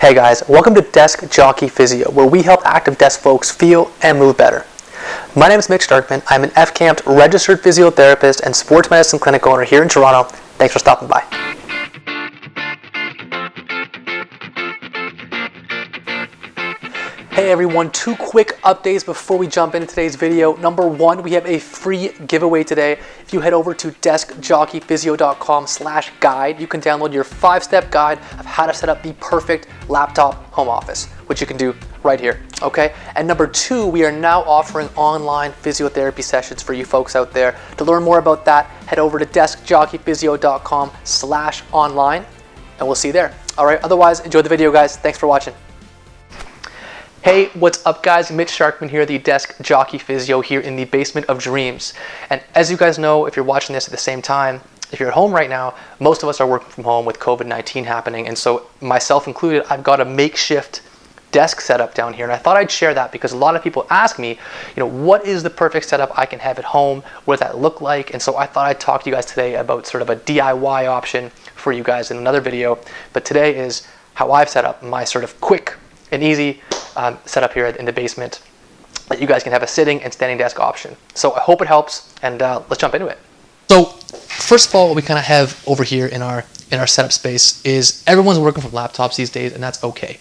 Hey guys, welcome to Desk Jockey Physio, where we help active desk folks feel and move better. My name is Mitch Starkman. I'm an FCAMP registered physiotherapist and sports medicine clinic owner here in Toronto. Thanks for stopping by. Hey everyone, two quick updates before we jump into today's video. Number one, we have a free giveaway today. If you head over to deskjockeyphysio.com/guide, you can download your 5-step guide of how to set up the perfect laptop home office, which you can do right here, okay? And number two, we are now offering online physiotherapy sessions for you folks out there. To learn more about that, head over to deskjockeyphysio.com/online, and we'll see you there. All right, otherwise, enjoy the video, guys. Thanks for watching. Hey, what's up guys? Mitch Sharkman here, the Desk Jockey Physio here in the basement of dreams. And as you guys know, if you're watching this at the same time, if you're at home right now, most of us are working from home with COVID-19 happening. And so myself included, I've got a makeshift desk setup down here. And I thought I'd share that because a lot of people ask me, what is the perfect setup I can have at home? What does that look like? And so I thought I'd talk to you guys today about sort of a DIY option for you guys in another video. But today is how I've set up my sort of quick and easy setup here in the basement that you guys can have a sitting and standing desk option. So I hope it helps, and let's jump into it. So first of all, what we kind of have over here in our setup space is everyone's working from laptops these days, and that's okay.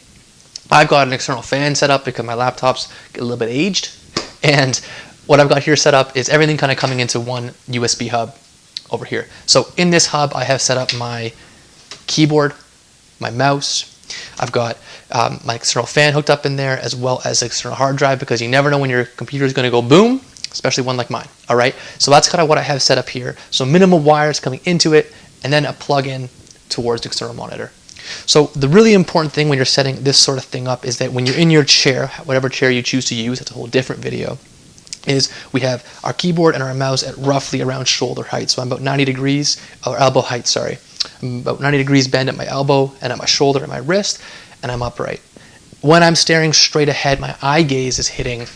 I've got an external fan set up because my laptops get a little bit aged, and what I've got here set up is everything kind of coming into one USB hub over here. So in this hub, I have set up my keyboard, my mouse. I've got my external fan hooked up in there, as well as an external hard drive, because you never know when your computer is going to go boom, especially one like mine. All right, so that's kind of what I have set up here. So minimal wires coming into it, and then a plug-in towards the external monitor. So the really important thing when you're setting this sort of thing up is that when you're in your chair, whatever chair you choose to use, that's a whole different video, is we have our keyboard and our mouse at roughly around shoulder height. So I'm about 90 degrees, or elbow height, sorry. I'm about 90 degrees bend at my elbow and at my shoulder and my wrist, and I'm upright. When I'm staring straight ahead, my eye gaze is hitting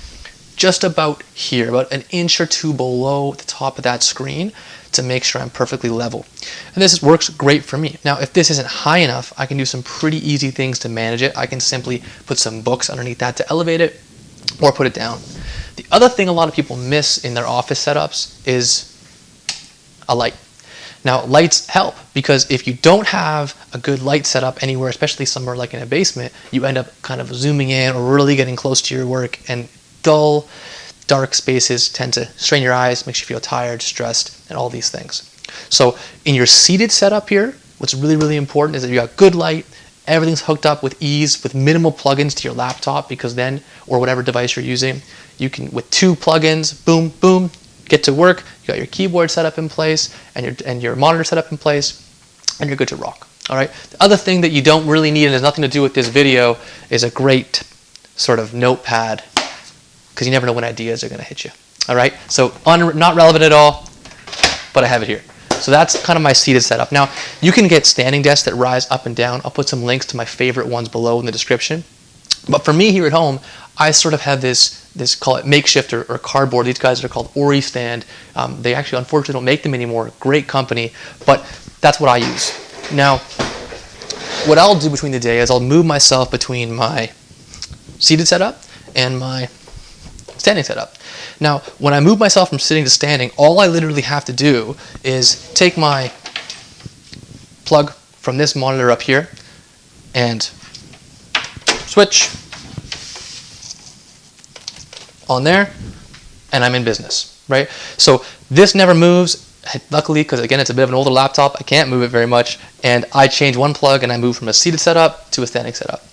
just about here, about an inch or two below the top of that screen to make sure I'm perfectly level. And this works great for me. Now, if this isn't high enough, I can do some pretty easy things to manage it. I can simply put some books underneath that to elevate it or put it down. The other thing a lot of people miss in their office setups is a light. Now, lights help, because if you don't have a good light setup anywhere, especially somewhere like in a basement, you end up kind of zooming in or really getting close to your work, and dull, dark spaces tend to strain your eyes, makes you feel tired, stressed, and all these things. So in your seated setup here, what's really, really important is that you got good light, everything's hooked up with ease, with minimal plugins to your laptop, because then, or whatever device you're using, you can, with 2 plugins, boom, boom, get to work. You got your keyboard set up in place and your monitor set up in place, and you're good to rock. All right. The other thing that you don't really need, and has nothing to do with this video, is a great sort of notepad, because you never know when ideas are going to hit you. All right. So not relevant at all, but I have it here. So that's kind of my seated setup. Now you can get standing desks that rise up and down. I'll put some links to my favorite ones below in the description. But for me here at home, I sort of have this call it makeshift or cardboard. These guys are called Ori stand. They actually unfortunately don't make them anymore. Great company, but that's what I use. Now, what I'll do between the day is I'll move myself between my seated setup and my standing setup. Now, when I move myself from sitting to standing, all I literally have to do is take my plug from this monitor up here and switch on there, and I'm in business, right? So this never moves, luckily, because again, it's a bit of an older laptop. I can't move it very much, and I change one plug and I move from a seated setup to a standing setup.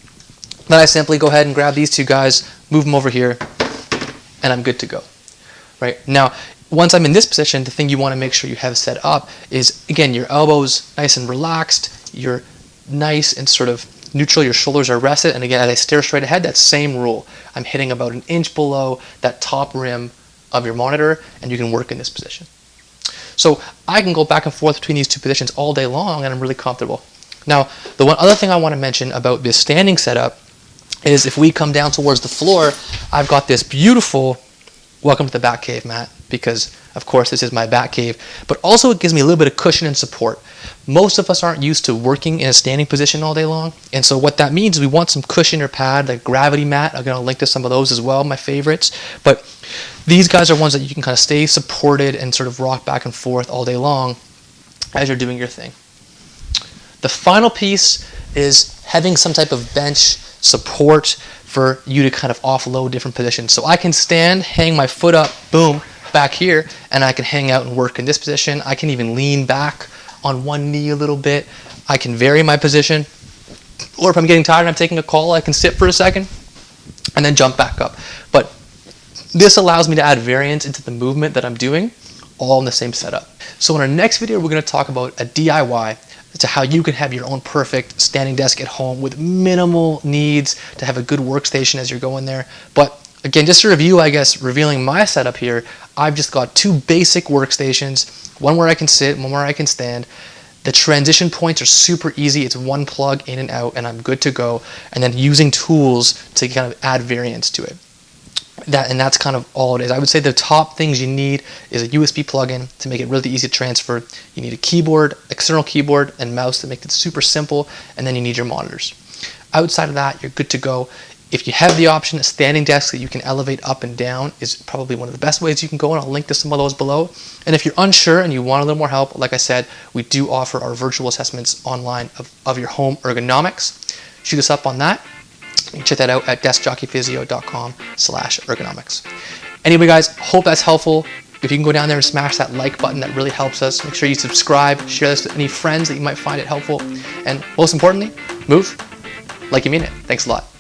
Then I simply go ahead and grab these 2 guys, move them over here, and I'm good to go, right? Now, once I'm in this position, the thing you want to make sure you have set up is, again, your elbows nice and relaxed, you're nice and sort of neutral, your shoulders are rested, and again, as I stare straight ahead, that same rule. I'm hitting about an inch below that top rim of your monitor, and you can work in this position. So I can go back and forth between these 2 positions all day long, and I'm really comfortable. Now, the one other thing I want to mention about this standing setup is if we come down towards the floor, I've got this beautiful, welcome to the Batcave, Matt, because Of course, this is my back cave, but also it gives me a little bit of cushion and support. Most of us aren't used to working in a standing position all day long, and so what that means is we want some cushion or pad, like gravity mat. I'm going to link to some of those as well, my favorites. But these guys are ones that you can kind of stay supported and sort of rock back and forth all day long as you're doing your thing. The final piece is having some type of bench support for you to kind of offload different positions. So I can stand, hang my foot up, boom, back here, and I can hang out and work in this position. I can even lean back on one knee a little bit. I can vary my position. Or if I'm getting tired and I'm taking a call, I can sit for a second and then jump back up. But this allows me to add variance into the movement that I'm doing, all in the same setup. So in our next video, we're going to talk about a DIY to how you can have your own perfect standing desk at home with minimal needs to have a good workstation as you're going there. But again, just to review, I guess, revealing my setup here, I've just got 2 basic workstations, one where I can sit, one where I can stand. The transition points are super easy. It's one plug in and out, and I'm good to go. And then using tools to kind of add variance to it. That's kind of all it is. I would say the top things you need is a USB plug-in to make it really easy to transfer. You need a keyboard, external keyboard, and mouse to make it super simple, and then you need your monitors. Outside of that, you're good to go. If you have the option, a standing desk that you can elevate up and down is probably one of the best ways you can go, and I'll link to some of those below. And if you're unsure and you want a little more help, like I said, we do offer our virtual assessments online of your home ergonomics. Shoot us up on that. You can check that out at deskjockeyphysio.com/ergonomics. Anyway, guys, hope that's helpful. If you can go down there and smash that like button, that really helps us. Make sure you subscribe, share this with any friends that you might find it helpful. And most importantly, move like you mean it. Thanks a lot.